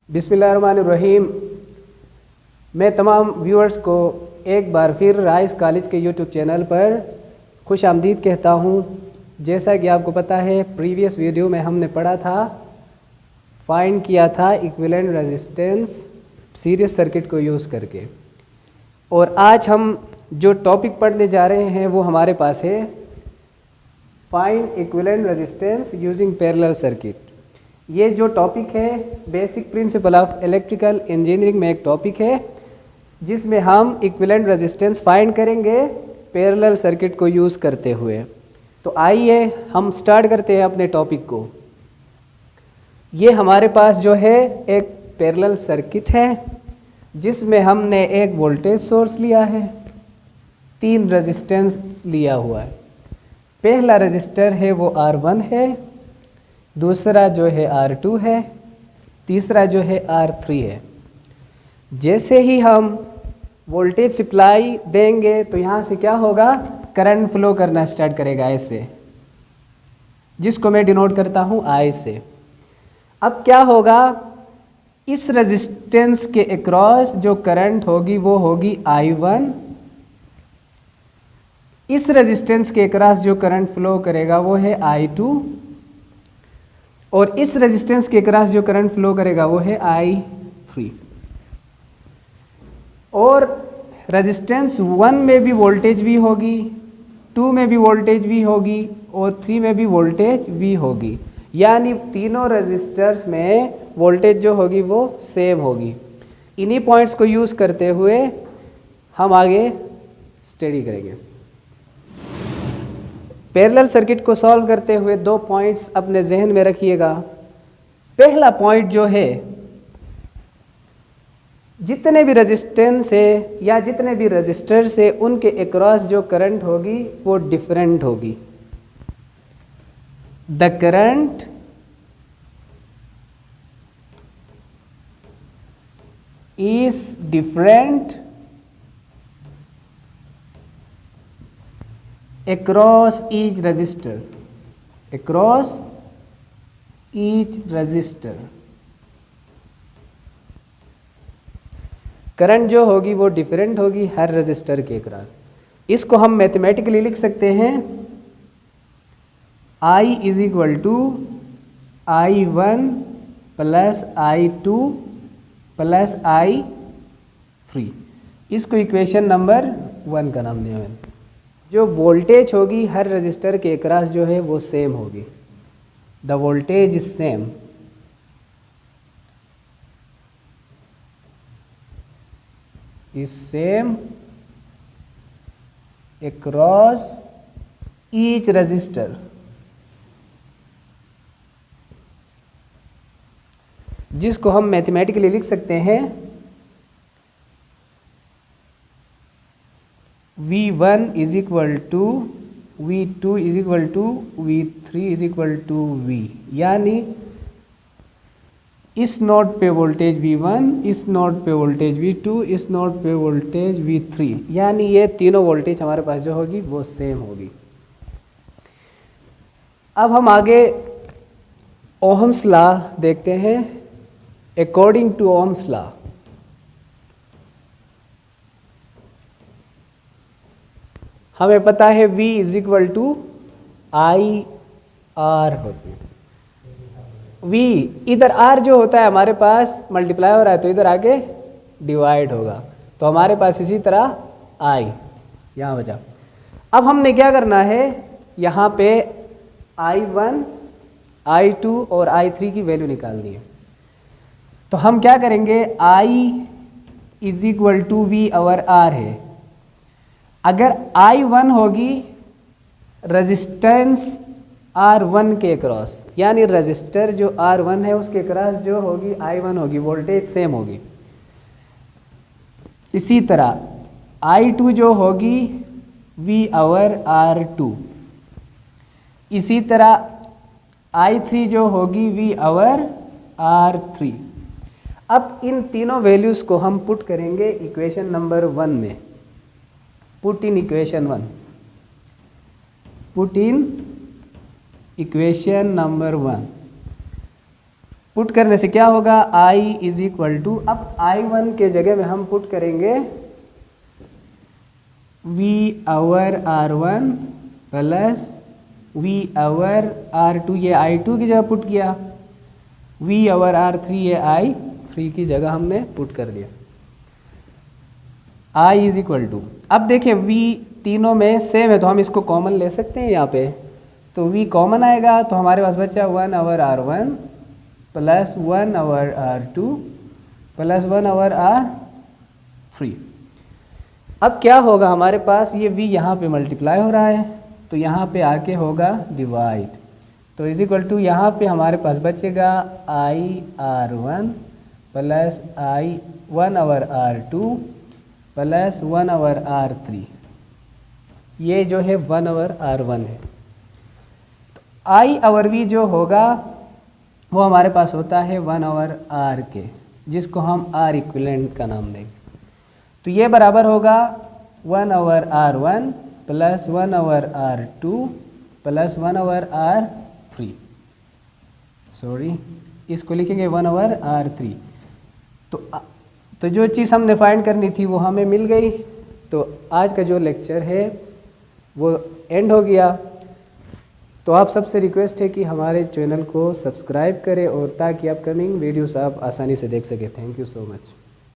बिस्मिल्लाहिर्रहमानिर्रहीम। मैं तमाम व्यूअर्स को एक बार फिर राइस कॉलेज के यूट्यूब चैनल पर खुश आमदीद कहता हूँ। जैसा कि आपको पता है, प्रीवियस वीडियो में हमने पढ़ा था, फाइंड किया था इक्विवेलेंट रेजिस्टेंस सीरीज सर्किट को यूज़ करके। और आज हम जो टॉपिक पढ़ने जा रहे हैं वो हमारे पास है find equivalent resistance using parallel circuit. ये जो टॉपिक है basic principle of electrical engineering में एक टॉपिक है जिसमें हम इक्विवेलेंट रेजिस्टेंस फाइंड करेंगे पैरेलल सर्किट को यूज़ करते हुए। तो आइए हम स्टार्ट करते हैं अपने टॉपिक को। ये हमारे पास जो है एक पैरेलल सर्किट है जिसमें हमने एक वोल्टेज सोर्स लिया है, 3 रेजिस्टेंस लिया हुआ है। पहला रेजिस्टर है वो R1 है, दूसरा जो है R2 है, तीसरा जो है R3 है। जैसे ही हम वोल्टेज सप्लाई देंगे तो यहाँ से क्या होगा, करंट फ्लो करना स्टार्ट करेगा ऐसे, जिसको मैं डिनोट करता हूँ I से। अब क्या होगा, इस रेजिस्टेंस के अक्रॉस जो करंट होगी वो होगी I1। इस रेजिस्टेंस के अक्रॉस जो करंट फ्लो करेगा वो है I2, और इस रेजिस्टेंस के अक्रॉस जो करंट फ्लो करेगा वो है I3। और रेजिस्टेंस 1 में भी वोल्टेज भी होगी, 2 में भी वोल्टेज भी होगी और 3 में भी वोल्टेज भी होगी। यानी तीनों रेजिस्टर्स में वोल्टेज जो होगी वो सेम होगी। इन्हीं पॉइंट्स को यूज़ करते हुए हम आगे स्टडी करेंगे। पैरेलल सर्किट को सॉल्व करते हुए 2 पॉइंट्स अपने जहन में रखिएगा। पहला पॉइंट जो है, जितने भी रेजिस्टेंस है या जितने भी रेजिस्टर्स है उनके अक्रॉस जो करंट होगी वो डिफरेंट होगी। The current is different across each resistor, across each resistor। Current जो होगी वो डिफरेंट होगी हर रेजिस्टर के अक्रॉस। इसको हम मैथमेटिकली लिख सकते हैं, I is equal to I1 plus I2 plus I3। इसको इक्वेशन नंबर 1 का नाम दिया मैंने। जो वोल्टेज होगी हर रजिस्टर के अक्रॉस जो है वो सेम होगी। The voltage is same. Is same across each resistor. जिसको हम मैथमेटिकली लिख सकते हैं V1 is equal to V2 is equal to V3 is equal to V। यानी इस नोड पे वोल्टेज V1, इस नोड पे वोल्टेज V2, इस नोड पे वोल्टेज V3। यानी ये तीनों वोल्टेज हमारे पास जो होगी वो सेम होगी। अब हम आगे ओहम्स लॉ देखते हैं। अकॉर्डिंग टू ओहम्स लॉ, हमें पता है V is equal to I R होती है। V इधर R जो होता है हमारे पास मल्टीप्लाई हो रहा है तो इधर आगे डिवाइड होगा, तो हमारे पास इसी तरह I यहाँ बचा। अब हमने क्या करना है, यहाँ पे I1, I2 और I3 की वैल्यू निकालनी है। तो हम क्या करेंगे, I is equal to V और R है। अगर I1 होगी रेजिस्टेंस R1 के अक्रॉस, यानी रेजिस्टर जो R1 है उसके अक्रॉस जो होगी I1 होगी, वोल्टेज सेम होगी। इसी तरह I2 जो होगी V और R2, इसी तरह I3 जो होगी V और R3। अब इन तीनों वैल्यूज़ को हम पुट करेंगे इक्वेशन नंबर 1 में। Put in equation 1. Put in equation number 1. Put करने से क्या होगा, i इज इक्वल टू, अब i1 के जगह में हम पुट करेंगे v over r1 plus v over r2, ये i2 की जगह पुट किया, v आवर r3 ये i3 की जगह हमने पुट कर दिया। i इज इक्वल टू, अब देखिए v तीनों में सेम है तो हम इसको कॉमन ले सकते हैं यहाँ पे, तो v कॉमन आएगा तो हमारे पास बचा 1 our r1 plus 1 our r2 plus 1 our r3। अब क्या होगा, हमारे पास ये v यहाँ पे मल्टीप्लाई हो रहा है तो यहाँ पे आके होगा डिवाइड, तो इज इक्वल टू यहाँ पे हमारे पास बचेगा i r1 plus i 1 our r2 plus 1 our r3, ये जो है 1 आवर r1 है। तो i आवर v जो होगा वो हमारे पास होता है 1 आवर r के, जिसको हम r इक्विवेलेंट का नाम देंगे। तो ये बराबर होगा 1 our r1 plus 1 our r2 plus 1 our r3, sorry इसको लिखेंगे 1 आवर r3। तो जो चीज़ हमने फाइंड करनी थी वो हमें मिल गई। तो आज का जो लेक्चर है वो एंड हो गया। तो आप सबसे रिक्वेस्ट है कि हमारे चैनल को सब्सक्राइब करें और ताकि अपकमिंग वीडियोस आप आसानी से देख सकें। Thank you so much.